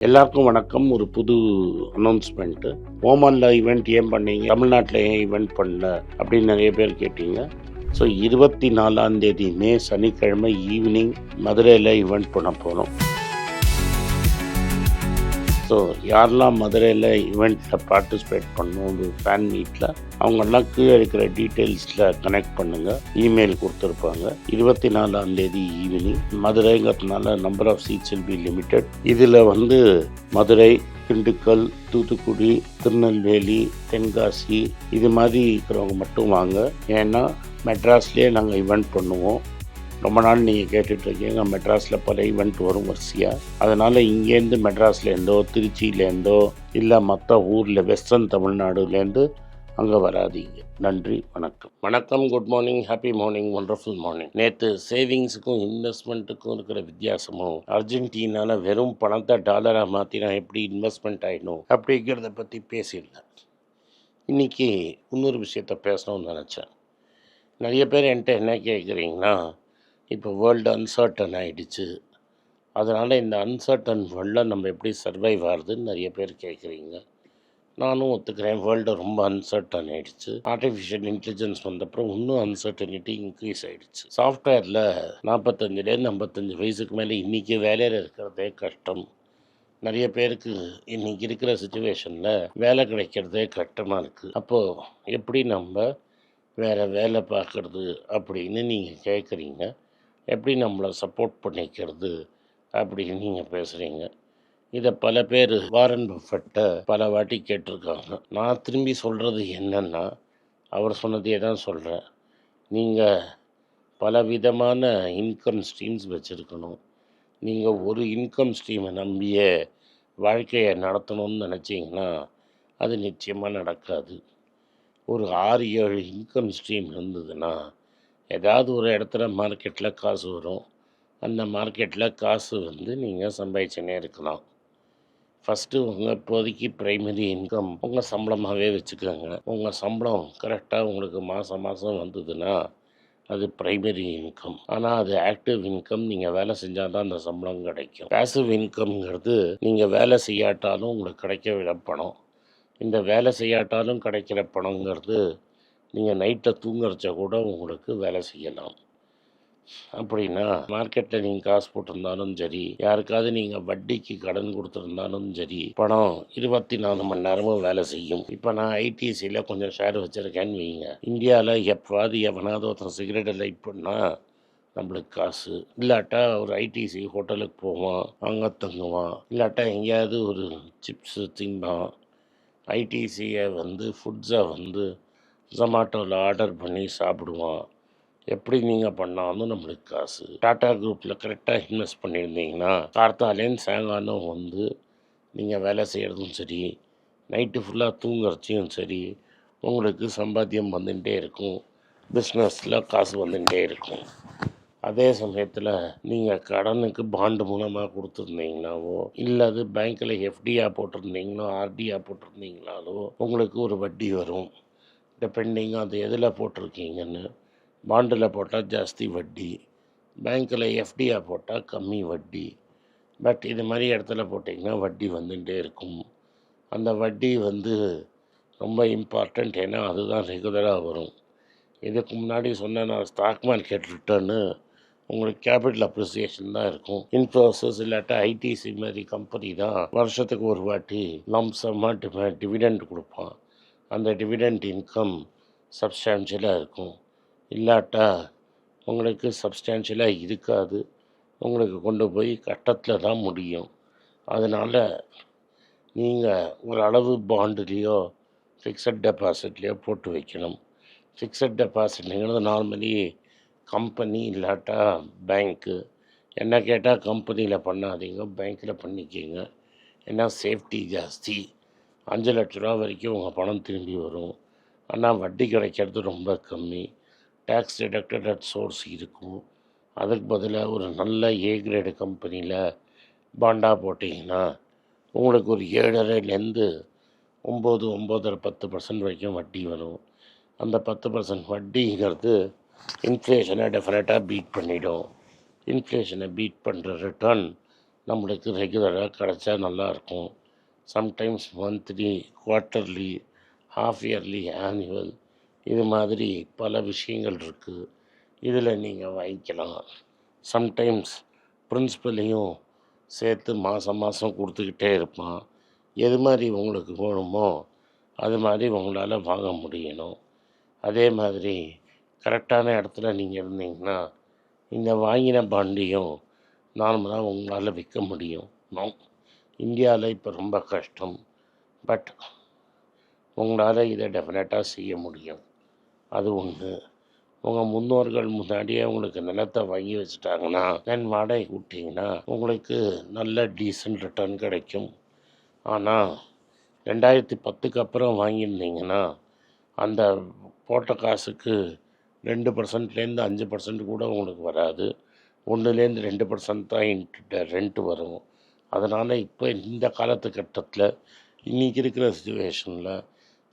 எல்லாருக்கும் வணக்கம். ஒரு புது அனௌன்ஸ்மெண்ட்டு. ஓமானில் ஈவெண்ட் ஏன் பண்ணீங்க, தமிழ்நாட்டில் ஏன் ஈவெண்ட் பண்ணல அப்படின்னு நிறைய பேர் கேட்டீங்க. ஸோ 24 மே சனிக்கிழமை ஈவினிங் மதுரையில் ஈவெண்ட் பண்ண போகிறோம். ஸோ யாரெல்லாம் மதுரையில் ஈவெண்ட்டில் பார்ட்டிசிபேட் பண்ணணும் ஒரு ஃபேன் மீட்டில், அவங்கெல்லாம் கீழே இருக்கிற டீட்டெயில்ஸில் கனெக்ட் பண்ணுங்கள். இமெயில் கொடுத்துருப்பாங்க. 24 ஈவினிங் மதுரைங்கிறதுனால number of seats will be limited. இதில் மதுரை, திண்டுக்கல், தூத்துக்குடி, திருநெல்வேலி, தென்காசி இது மாதிரி இருக்கிறவங்க மட்டும் வாங்க. ஏன்னா மெட்ராஸ்லேயே நாங்கள் ஈவெண்ட் பண்ணுவோம். ரொம்ப நாள் நீங்கள் கேட்டுட்ருக்கீங்க, மெட்ராஸில் பல ஈவெண்ட் வரும் வரிசையாக. அதனால் இங்கேருந்து மெட்ராஸ்லேருந்தோ திருச்சியிலேருந்தோ இல்லை மற்ற ஊரில் வெஸ்டர்ன் தமிழ்நாடுலேருந்து அங்கே வராதிங்க. நன்றி, வணக்கம். வணக்கம், good morning, happy morning, wonderful morning. நேற்று சேவிங்ஸுக்கும் இன்வெஸ்ட்மெண்ட்டுக்கும் இருக்கிற வித்தியாசமும், அர்ஜென்டினாவில் வெறும் பணத்தை டாலராக மாற்றினா எப்படி இன்வெஸ்ட்மெண்ட் ஆகிடும் அப்படிங்கிறத பற்றி பேசியிருந்தேன். இன்றைக்கி இன்னொரு விஷயத்த பேசணும்னு நினச்சேன். நிறைய பேர் என்கிட்ட என்ன கேட்குறீங்கன்னா, இப்போ வேர்ல்டு அன்சர்டன் ஆகிடுச்சு, அதனால் இந்த அன்சர்டன் வேர்ல்டில் நம்ம எப்படி சர்வைவ் ஆகுதுன்னு நிறைய பேர் கேட்குறீங்க. நானும் ஒத்துக்கிறேன், வேர்ல்டு ரொம்ப அன்சர்டன் ஆகிடுச்சு. ஆர்டிஃபிஷியல் இன்டெலிஜென்ஸ் வந்தப்புறம் இன்னும் அன்சர்டனிட்டி இன்க்ரீஸ் ஆகிடுச்சு. சாஃப்ட்வேரில் 45 வயசுக்கு மேலே இன்றைக்கி வேலையில் இருக்கிறதே கஷ்டம். நிறைய பேருக்கு இன்றைக்கி இருக்கிற சுச்சுவேஷனில் வேலை கிடைக்கிறதே கஷ்டமாக இருக்குது. அப்போது எப்படி நம்ம வேறு வேலை பார்க்குறது அப்படின்னு நீங்கள் கேட்குறீங்க. எப்படி நம்மளை சப்போர்ட் பண்ணிக்கிறது அப்படின்னு நீங்கள் பேசுகிறீங்க. இதை பல பேர் வாரன் பஃபெட்டை பல வாட்டி கேட்டிருக்காங்க. நான் திரும்பி சொல்கிறது என்னென்னா, அவர் சொன்னதே தான் சொல்கிறேன். நீங்கள் பலவிதமான இன்கம் ஸ்ட்ரீம்ஸ் வச்சுருக்கணும். நீங்கள் ஒரு இன்கம் ஸ்ட்ரீமை நம்பியே வாழ்க்கையை நடத்தணும்னு நினச்சிங்கன்னா அது நிச்சயமாக நடக்காது. ஒரு 6-7 இன்கம் ஸ்ட்ரீம் இருந்ததுன்னா ஏதாவது ஒரு இடத்துல மார்க்கெட்டில் காசு வரும். அந்த மார்க்கெட்டில் காசு நீங்கள் சம்பாதிச்சுனே இருக்கலாம். ஃபஸ்ட்டு உங்கள் இப்போதைக்கு ப்ரைமரி இன்கம் உங்கள் சம்பளமாகவே வச்சுக்கோங்க. உங்கள் சம்பளம் கரெக்டாக உங்களுக்கு மாதம் வந்ததுன்னா அது ப்ரைமரி இன்கம். ஆனால் அது ஆக்டிவ் இன்கம். நீங்கள் வேலை செஞ்சால் தான் அந்த சம்பளம் கிடைக்கும். பேசிவ் இன்கம்ங்கிறது நீங்கள் வேலை செய்யாட்டாலும் உங்களுக்கு கிடைக்க பணம். இந்த வேலை செய்யாட்டாலும் கிடைக்கிற பணங்கிறது நீங்கள் நைட்டில் தூங்குறச்ச கூட உங்களுக்கு வேலை செய்யலாம். அப்படின்னா மார்க்கெட்டில் நீங்கள் காசு போட்டிருந்தாலும் சரி, யாருக்காவது நீங்கள் வட்டிக்கு கடன் கொடுத்துருந்தாலும் சரி, பணம் 24 மணி நேரமும் வேலை செய்யும். இப்போ நான் ஐடிசியில் கொஞ்சம் ஷேர் வச்சுருக்கேன்னு வைங்க. இந்தியாவில் எப்போது எவனாவது ஒருத்தன் சிகரெட்டை லைட் பண்ணால் நம்மளுக்கு காசு. இல்லாட்டா ஒரு ஐடிசி ஹோட்டலுக்கு போவான், அங்கே தங்குவான். இல்லாட்டா எங்கேயாவது ஒரு சிப்ஸு திம்பான். ஐடிசியை ஃபுட்ஸை ஜொமாட்டோவில் ஆர்டர் பண்ணி சாப்பிடுவான். எப்படி நீங்கள் பண்ணாலும் நம்மளுக்கு காசு. டாடா குரூப்பில் கரெக்டாக இன்வெஸ்ட் பண்ணியிருந்தீங்கன்னா கார்த்தாலேன்னு சாயங்காலம் நீங்கள் வேலை செய்கிறதும் சரி, நைட்டு ஃபுல்லாக தூங்குறச்சியும் சரி, உங்களுக்கு சம்பாத்தியம் வந்துகிட்டே இருக்கும். பிஸ்னஸில் காசு வந்துகிட்டே இருக்கும். அதே சமயத்தில் நீங்கள் கடனுக்கு பாண்டு மூலமாக கொடுத்துருந்தீங்கனாவோ, இல்லை அது பேங்க்கில் எஃப்டியாக போட்டிருந்தீங்களோ ஆர்டியாக போட்டிருந்தீங்கனாலோ உங்களுக்கு ஒரு வட்டி வரும். டிபெண்டிங் அது எதில் போட்டிருக்கீங்கன்னு. பாண்டில் போட்டால் ஜாஸ்தி வட்டி, பேங்க்கில் எஃப்டியாக போட்டால் கம்மி வட்டி. பட் இது மாதிரி இடத்துல போட்டிங்கன்னா வட்டி வந்துகிட்டே இருக்கும். அந்த வட்டி ரொம்ப இம்பார்ட்டண்ட். ஏன்னா அதுதான் ரெகுலராக வரும். இதுக்கு முன்னாடி சொன்ன நான் ஸ்டாக் மார்க்கெட் ரிட்டர்னு உங்களுக்கு கேபிட்டல் அப்ரிசியேஷன் தான் இருக்கும். இன்ஃபோசிஸ் இல்லாட்டா ஐடிசி மாதிரி கம்பெனி தான் வருஷத்துக்கு ஒரு வாட்டி லம்சமாக டிவிடெண்ட் கொடுப்பான். அந்த டிவிடெண்ட் இன்கம் சப்ஸ்டான்ஷியலாக இருக்கும். இல்லாட்டா உங்களுக்கு சப்ஸ்டான்ஷியலாக இருக்காது. உங்களுக்கு கொண்டு போய் கட்டத்தில் தான் முடியும். அதனால் நீங்கள் ஒரு அளவு பாண்டுலேயோ ஃபிக்ஸட் டெபாசிட்லேயோ போட்டு வைக்கணும். ஃபிக்ஸட் டெபாசிட்ங்கிறது நார்மலி கம்பெனி இல்லாட்டா பேங்க்கு. என்ன கேட்டால் கம்பெனியில் பண்ணாதீங்க, பேங்க்கில் பண்ணிக்கிங்க. ஏன்னா சேஃப்டி ஜாஸ்தி. 5 லட்ச ரூபா வரைக்கும் உங்கள் பணம் திரும்பி வரும். ஆனால் வட்டி கிடைக்கிறது ரொம்ப கம்மி. டேக்ஸ் டிடக்டட் அட் சோர்ஸ் இருக்கும். அதுக்கு பதிலாக ஒரு நல்ல ஏ கிரேடு கம்பெனியில் பாண்டாக போட்டிங்கன்னா உங்களுக்கு ஒரு 7.5லேருந்து 9, 9.5, 10% வரைக்கும் வட்டி வரும். அந்த 10% வட்டிங்கிறது இன்ஃப்ளேஷனை டெஃபினட்டாக பீட் பண்ணிடும். இன்ஃப்ளேஷனை பீட் பண்ணுற ரிட்டர்ன் நம்மளுக்கு ரெகுலராக கிடச்சா நல்லாயிருக்கும். Sometimes monthly, quarterly, half yearly, annual இது மாதிரி பல விஷயங்கள் இருக்குது. இதில் நீங்கள் வாங்கிக்கலாம். சம்டைம்ஸ் பிரின்சிபலையும் சேர்த்து மாதம் மாதம் கொடுத்துக்கிட்டே இருப்பான். எது மாதிரி உங்களுக்கு வேணுமோ அது மாதிரி உங்களால் வாங்க முடியணும். அதே மாதிரி கரெக்டான இடத்துல நீங்கள் இருந்தீங்கன்னா இந்த வாங்கின பாண்டியும் நார்மலாக உங்களால் விற்க முடியும். இந்தியாவில் இப்போ ரொம்ப கஷ்டம். பட் உங்களால் இதை டெஃபினட்டாக செய்ய முடியும். அது ஒன்று. உங்கள் முன்னோர்கள் முன்னாடியே உங்களுக்கு நிலத்தை வாங்கி வச்சுட்டாங்கன்னா தென் வாடகை விட்டிங்கன்னா உங்களுக்கு நல்ல டீசன்ட் ரிட்டர்ன் கிடைக்கும். ஆனால் 2010க்கு அப்புறம் வாங்கியிருந்தீங்கன்னா அந்த போட்ட காசுக்கு 2%லேருந்து 5% கூட உங்களுக்கு வராது. 1லேருந்து 2% தான் ரெண்ட்டு வரும். அதனால் இப்போ இந்த காலத்துக்கட்டத்தில் இன்றைக்கி இருக்கிற சுச்சுவேஷனில்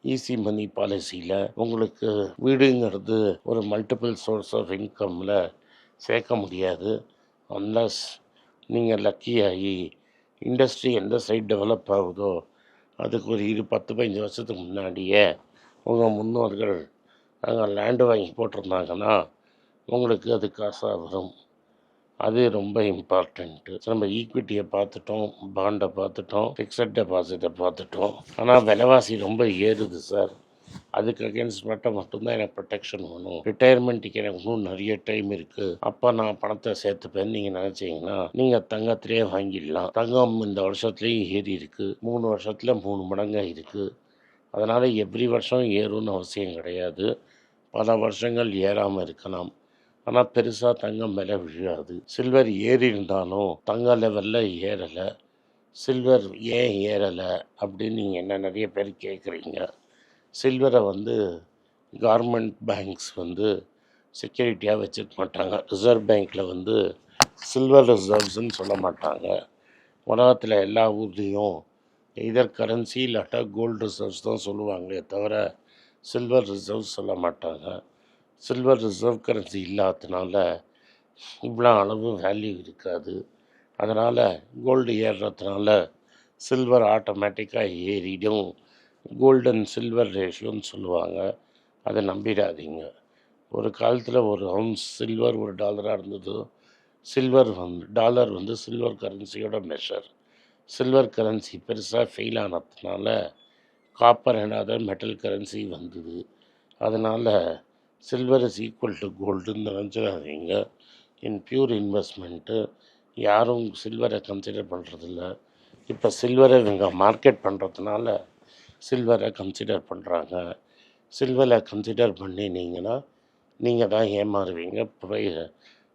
ஈஸி மணி பாலிசியில் உங்களுக்கு வீடுங்கிறது ஒரு மல்டிபிள் சோர்ஸ் ஆஃப் இன்கமில் சேர்க்க முடியாது. அன்லஸ் நீங்கள் லக்கியாகி இண்டஸ்ட்ரி எந்த சைட் டெவலப் ஆகுதோ அதுக்கு ஒரு 10-15 வருஷத்துக்கு முன்னாடியே உங்கள் முன்னோர்கள் அங்கே லேண்டு வாங்கி போட்டிருந்தாங்கன்னா உங்களுக்கு அது காசாக வரும். அது ரொம்ப இம்பார்ட்டண்ட்டு. நம்ம ஈக்விட்டியை பார்த்துட்டோம், பாண்டை பார்த்துட்டோம், ஃபிக்ஸட் டெபாசிட்டை பார்த்துட்டோம். ஆனால் விலைவாசி ரொம்ப ஏறுது சார். அதுக்கு அகேன்ஸ்ட் மட்டும்தான் எனக்கு ப்ரொடெக்ஷன் வேணும். ரிட்டையர்மெண்ட்டுக்கு எனக்கு இன்னும் நிறைய டைம் இருக்குது, அப்போ நான் பணத்தை சேர்த்துப்பேன்னு நீங்கள் நினச்சிங்கன்னா நீங்கள் தங்கத்திலே வாங்கிடலாம். தங்கம் இந்த வருஷத்துலேயும் ஏறி இருக்குது. 3 வருஷத்தில் 3 மடங்காக இருக்குது. அதனால் எவ்ரி வருஷம் ஏறும்னு அவசியம் கிடையாது. பல வருஷங்கள் ஏறாமல் இருக்கலாம். ஆனால் பெருசாக தங்கம் விலை விழாது. சில்வர் ஏறி இருந்தாலும் தங்க லெவலில் ஏறலை. சில்வர் ஏன் ஏறலை அப்படின்னு நீங்கள் என்ன நிறைய பேர் கேட்குறீங்க. சில்வரை கவர்மெண்ட் பேங்க்ஸ் செக்யூரிட்டியாக வச்சுக்க மாட்டாங்க. ரிசர்வ் பேங்க்கில் சில்வர் ரிசர்வ்ஸ்ன்னு சொல்ல மாட்டாங்க. உலகத்தில் எல்லா ஊர்லேயும் இதர் கரன்சி இல்லாட்டா கோல்டு ரிசர்வ்ஸ் தான் சொல்லுவாங்களே தவிர சில்வர் ரிசர்வ்ஸ் சொல்ல மாட்டாங்க. சில்வர் ரிசர்வ் கரன்சி இல்லாததுனால இவ்வளோ அளவு வேல்யூ இருக்காது. அதனால் கோல்டு ஏறுறதுனால சில்வர் ஆட்டோமேட்டிக்காக ஏறிடும். கோல்டு அண்ட் சில்வர் ரேஷியோன்னு சொல்லுவாங்க. அதை நம்பிடாதீங்க. ஒரு காலத்தில் ஒரு அவுன்ஸ் சில்வர் $1 இருந்தது. டாலர் சில்வர் கரன்சியோட மெஷர். சில்வர் கரன்சி பெருசாக ஃபெயில் ஆனதுனால copper and other metal currency வந்தது. அதனால் சில்வர் இஸ் ஈக்குவல் டு கோல்டுன்னு நினச்சிடாதீங்க. இன் பியூர் இன்வெஸ்ட்மெண்ட்டு யாரும் சில்வரை கன்சிடர் பண்ணுறதில்ல. இப்போ சில்வரை இவங்க மார்க்கெட் பண்ணுறதுனால சில்வரை கன்சிடர் பண்ணுறாங்க. சில்வரை கன்சிடர் பண்ணினீங்கன்னா நீங்கள் தான் ஏமாறுவீங்க.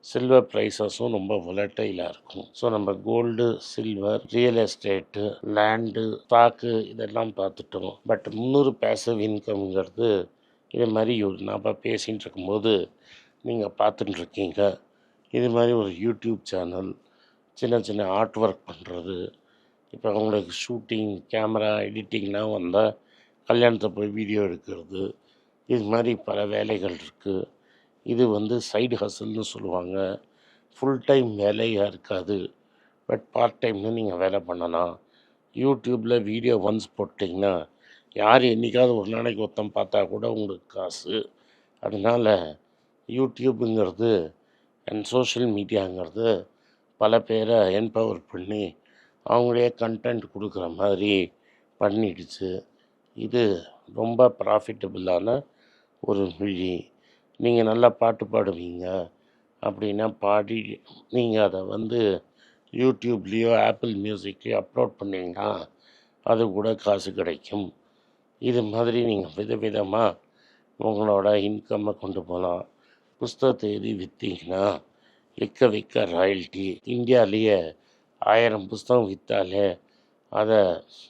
சில்வர் ப்ரைஸஸும் ரொம்ப வொலட்டைலாக இருக்கும். ஸோ நம்ம gold, silver, real estate, land, stock இதெல்லாம் பார்த்துட்டோம். பட் 300 பேசிவ் இன்கம்ங்கிறது இது மாதிரி நான் பேசிகிட்டு இருக்கும்போது நீங்கள் பார்த்துட்டுருக்கீங்க. இது மாதிரி ஒரு யூடியூப் சேனல், சின்ன சின்ன ஆர்ட் ஒர்க் பண்ணுறது, இப்போ அவங்களுக்கு ஷூட்டிங், கேமரா, எடிட்டிங்லாம் வந்தால் கல்யாணத்தை போய் வீடியோ எடுக்கிறது, இது மாதிரி பல வேலைகள் இருக்குது. இது சைடு ஹசல்னு சொல்லுவாங்க. ஃபுல் டைம் வேலையாக இருக்காது. பட் பார்ட் டைம்னு நீங்கள் வேலை பண்ணலாம். யூடியூப்பில் வீடியோ ஒன்ஸ் போட்டிங்கன்னா யார் என்றைக்காவது ஒரு நாளைக்கு ஒருத்தன் பார்த்தா கூட உங்களுக்கு காசு. அதனால் யூடியூப்புங்கிறது அண்ட் சோஷியல் மீடியாங்கிறது பல பேரை என்பவர் பண்ணி அவங்களே கண்டென்ட் கொடுக்குற மாதிரி பண்ணிடுச்சு. இது ரொம்ப ப்ராஃபிட்டபுளான ஒரு மொழி. நீங்கள் நல்லா பாட்டு பாடுவீங்க அப்படின்னா பாடி நீங்கள் அதை யூடியூப்லேயோ ஆப்பிள் மியூசிக்லேயோ அப்லோட் பண்ணிங்கன்னா அது கூட காசு கிடைக்கும். இது மாதிரி நீங்கள் விதவிதமாக உங்களோட இன்கம்மை கொண்டு போகலாம். புஸ்தகத்தை எழுதி விற்றீங்கன்னா விற்க ராயல்ட்டி. இந்தியாவிலேயே 1000 புஸ்தகம் விற்றாலே அதை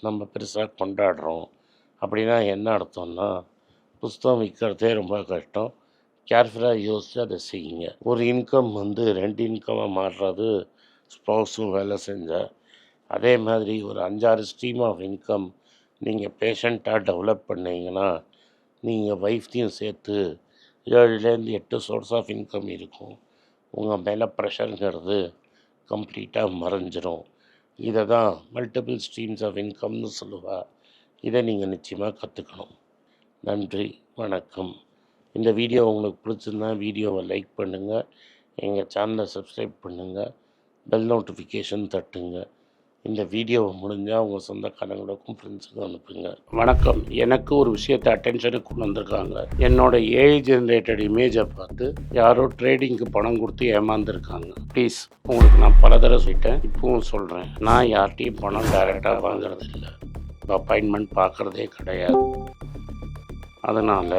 நம்ம பெருசாக கொண்டாடுறோம். அப்படின்னா என்ன அர்த்தம்னா புஸ்தகம் விற்கிறதே ரொம்ப கஷ்டம். கேர்ஃபுல்லாக யோசித்து அதை செய்யுங்க. ஒரு இன்கம் 2 இன்கமாக மாறுறது ஸ்பௌஸும் வேலை செஞ்சால். அதே மாதிரி ஒரு 5-6 ஸ்ட்ரீம் ஆஃப் இன்கம் நீங்கள் பேஷண்ட்டாக டெவலப் பண்ணிங்கன்னா நீங்கள் ஒய்ஃப்த்தையும் சேர்த்து 7லேருந்து 8 சோர்ஸ் ஆஃப் இன்கம் இருக்கும். உங்கள் மேலே ப்ரெஷருங்கிறது கம்ப்ளீட்டாக மறைஞ்சிரும். இதை தான் மல்டிபிள் ஸ்ட்ரீம்ஸ் ஆஃப் இன்கம்னு சொல்லுவா. இதை நீங்கள் நிச்சயமாக கற்றுக்கணும். நன்றி, வணக்கம். இந்த வீடியோ உங்களுக்கு பிடிச்சிருந்தா வீடியோவை லைக் பண்ணுங்கள், எங்கள் சேனலை சப்ஸ்கிரைப் பண்ணுங்கள், பெல் நோட்டிஃபிகேஷன் தட்டுங்க. இந்த வீடியோவை முடிஞ்சால் உங்கள் சொந்தக்காரங்களுக்கும் ஃப்ரெண்ட்ஸுக்கும் அனுப்புங்க. வணக்கம். எனக்கு ஒரு விஷயத்தை அட்டென்ஷனுக்கு கொண்டு வந்திருக்காங்க. என்னோட ஏஐ ஜென்ரேட்டட் இமேஜை பார்த்து யாரோ ட்ரேடிங்க்கு பணம் கொடுத்து ஏமாந்துருக்காங்க. ப்ளீஸ், உங்களுக்கு நான் பல தடவை சொல்லிட்டேன், இப்பவும் சொல்கிறேன், நான் யார்கிட்டையும் பணம் டைரெக்டாக வாங்குறது இல்லை, அப்பாயின்மெண்ட் பார்க்குறதே கிடையாது. அதனால்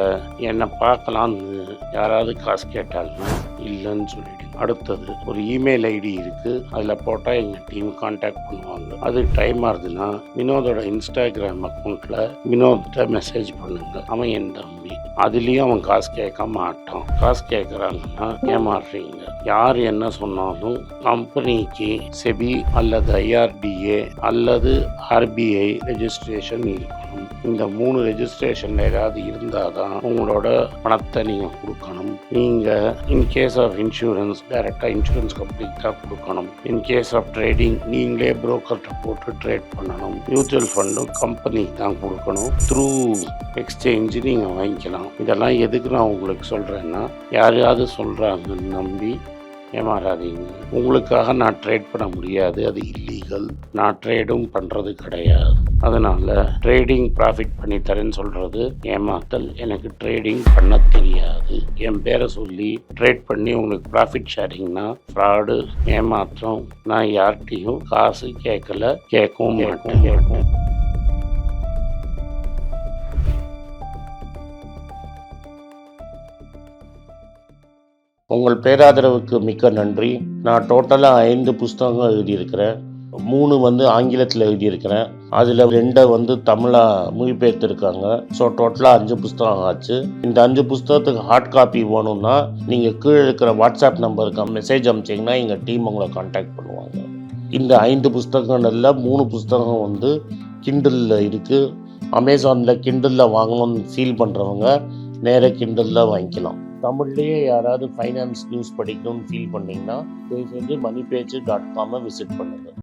என்னை பார்க்கலான்னு யாராவது காசு கேட்டாலும் இல்லைன்னு சொல்லிவிடுங்க. அடுத்தது, ஒரு இமெயில் ஐடி இருக்குது, அதில் போட்டால் எங்கள் டீம் கான்டாக்ட் பண்ணுவாங்க. அது டைம் ஆகுதுன்னா வினோதோட இன்ஸ்டாகிராம் அக்கௌண்ட்டில் வினோத்தை மெசேஜ் பண்ணுங்க. அவன் என் தம்பி, அதுலேயும் அவன் காசு கேட்க மாட்டான். காசு கேட்குறாங்கன்னா ஏமாறுறீங்க. யார் என்ன சொன்னாலும் கம்பெனிக்கு செபி அல்லது ஐஆர்டிஏ அல்லது ஆர்பிஐ ரெஜிஸ்ட்ரேஷன் இருக்கணும். இந்த 3 ரெஜிஸ்ட்ரேஷனில் ஏதாவது இருந்தால் தான் உங்களோட பணத்தை நீங்கள் கொடுக்கணும். நீங்கள் இன்கேஸ் ஆஃப் இன்சூரன்ஸ் டைரெக்டாக இன்சூரன்ஸ் கம்பெனிக்கு தான் கொடுக்கணும். இன்கேஸ் ஆஃப் ட்ரேடிங் நீங்களே புரோக்கர்கிட்ட போட்டு ட்ரேட் பண்ணணும். மியூச்சுவல் ஃபண்டும் கம்பெனிக்கு தான் கொடுக்கணும். த்ரூ எக்ஸ்சேஞ்சு நீங்கள் வாங்கிக்கலாம். இதெல்லாம் எதுக்கு நான் உங்களுக்கு சொல்கிறேன்னா, யாரையாவது சொல்கிறாங்கன்னு நம்பி ஏமாறாதீங்க. உங்களுக்காக நான் ட்ரேட் பண்ண முடியாது, அது இல்லீகல். நான் ட்ரேடும் பண்ணுறது கிடையாது. அதனால் ட்ரேடிங் ப்ராஃபிட் பண்ணி தரேன்னு சொல்கிறது ஏமாத்தல். எனக்கு ட்ரேடிங் பண்ண தெரியாது. என் பேரை சொல்லி ட்ரேட் பண்ணி உங்களுக்கு ப்ராஃபிட் ஷேரிங்னா ஃப்ராடு, ஏமாற்றம். நான் யார்கிட்டையும் காசு கேட்கல, கேட்கவும் மாட்டேன். உங்கள் பேராதரவுக்கு மிக்க நன்றி. நான் டோட்டலாக 5 புஸ்தகங்கள் எழுதியிருக்கிறேன். 3 ஆங்கிலத்தில் எழுதியிருக்கிறேன். அதில் 2 தமிழாக மொழிபெயர்த்துருக்காங்க. ஸோ டோட்டலாக 5 புஸ்தகம் ஆச்சு. இந்த 5 புஸ்தகத்துக்கு ஹார்ட் காப்பி வேணும்னா நீங்கள் கீழே இருக்கிற வாட்ஸ்அப் நம்பருக்கு மெசேஜ் அனுப்பிச்சிங்கன்னா எங்கள் டீம் உங்களை கான்டாக்ட் பண்ணுவாங்க. இந்த 5 புஸ்தகங்களில் 3 புஸ்தகம் கிண்டலில் இருக்குது. அமேசானில் கிண்டலில் வாங்கணும்னு ஃபீல் பண்ணுறவங்க நேராக கிண்டலில் வாங்கிக்கலாம். தமிழ்லேயே யாராவது ஃபைனான்ஸ் நியூஸ் படிக்கணும்னு ஃபீல் பண்ணிங்கன்னா தயவுசெஞ்சு moneypage.com விசிட் பண்ணுங்கள்.